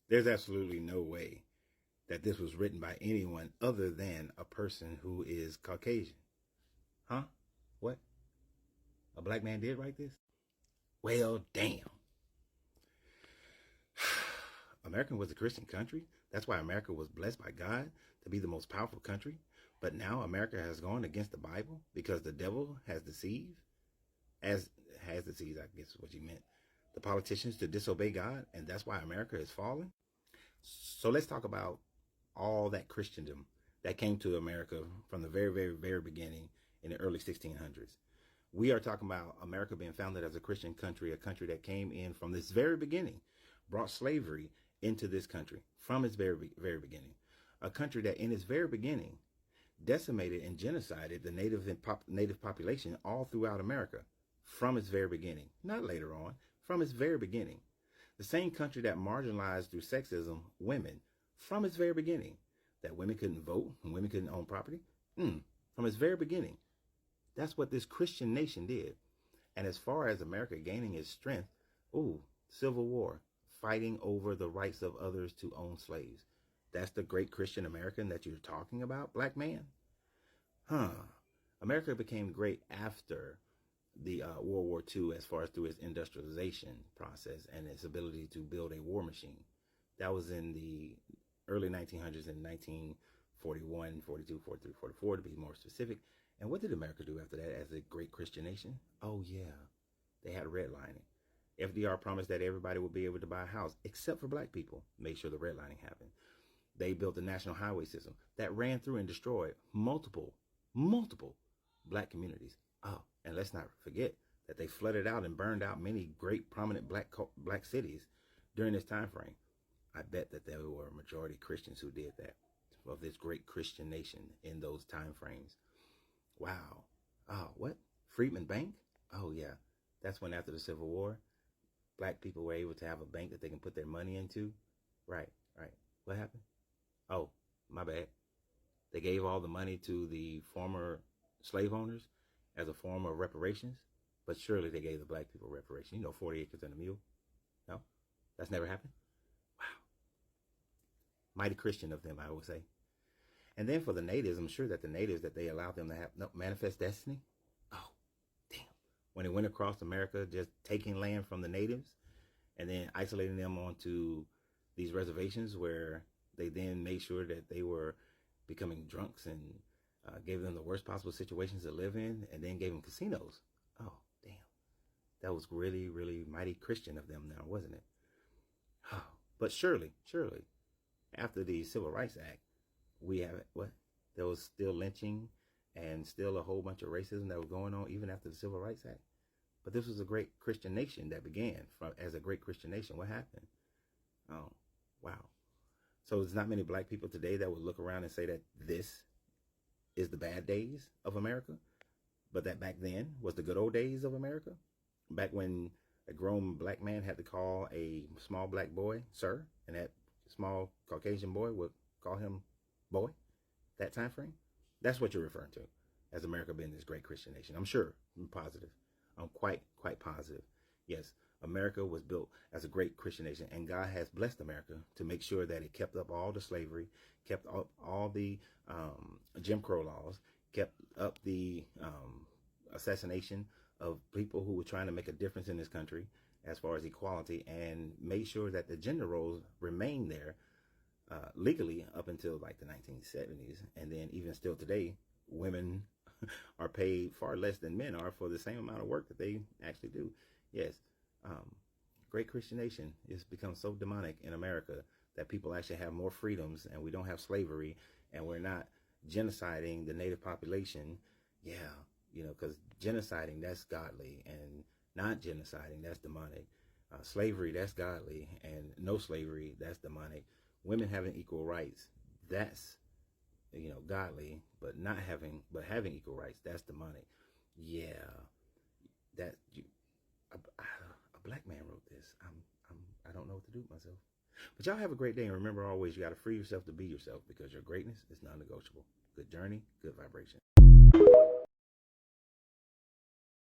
There's absolutely no way that this was written by anyone other than a person who is Caucasian. Huh? What? A black man did write this? Well, damn. America was a Christian country. That's why America was blessed by God to be the most powerful country. But now America has gone against the Bible because the devil has deceived, as has deceived, I guess is what you meant, the politicians to disobey God, and that's why America is falling. So let's talk about all that Christendom that came to America from the very, very, very beginning in the early 1600s. We are talking about America being founded as a Christian country, a country that came in from this very beginning, brought slavery into this country from its very, very beginning. A country that in its very beginning decimated and genocided the native population all throughout America from its very beginning, not later on, from its very beginning. The same country that marginalized through sexism women from its very beginning, that women couldn't vote and women couldn't own property, from its very beginning. That's what this Christian nation did. And as far as America gaining its strength, Civil War, fighting over the rights of others to own slaves. That's the great Christian American that you're talking about, black man? America became great after the World War II as far as through its industrialization process and its ability to build a war machine. That was in the early 1900s, in 1941, 42, 43, 44 to be more specific. And what did America do after that as a great Christian nation? Oh yeah, they had redlining. FDR promised that everybody would be able to buy a house except for black people. Make sure the redlining happened. They built the national highway system that ran through and destroyed multiple black communities. Oh, and let's not forget that they flooded out and burned out many great prominent black cities during this time frame. I bet that there were a majority Christians who did that, of this great Christian nation in those time frames. Wow. Oh, what? Freedman Bank? Oh, yeah. That's when after the Civil War, black people were able to have a bank that they can put their money into. Right. What happened? Oh, my bad. They gave all the money to the former slave owners as a form of reparations, but surely they gave the black people reparations. 40 acres and a mule. No, that's never happened. Wow. Mighty Christian of them, I would say. And then for the natives, I'm sure that the natives, that they allowed them to have manifest destiny. Oh, damn. When they went across America, just taking land from the natives and then isolating them onto these reservations where they then made sure that they were becoming drunks and gave them the worst possible situations to live in, and then gave them casinos. Oh, damn. That was really, really mighty Christian of them now, wasn't it? Oh, but surely, after the Civil Rights Act, we have what? There was still lynching and still a whole bunch of racism that was going on even after the Civil Rights Act. But this was a great Christian nation that began as a great Christian nation. What happened? Oh, wow. So there's not many black people today that would look around and say that this is the bad days of America, but that back then was the good old days of America. Back when a grown black man had to call a small black boy sir, and that small Caucasian boy would call him boy. That time frame. That's what you're referring to as America being this great Christian nation. I'm sure. I'm positive. I'm quite positive. Yes, America was built as a great Christian nation, and God has blessed America to make sure that it kept up all the slavery, kept up all the Jim Crow laws, kept up the assassination of people who were trying to make a difference in this country as far as equality, and made sure that the gender roles remained there legally up until like the 1970s. And then even still today, women are paid far less than men are for the same amount of work that they actually do. Yes, great Christian nation has become so demonic in America that people actually have more freedoms, and we don't have slavery, and we're not genociding the native population. Yeah, because genociding, that's godly, and not genociding, that's demonic. Slavery, that's godly, and no slavery, that's demonic. Women having equal rights, that's godly, but having equal rights, that's demonic. Yeah, that a black man wrote this. I don't know what to do with myself. But y'all have a great day, and remember always, you got to free yourself to be yourself, because your greatness is non-negotiable. Good journey, good vibration.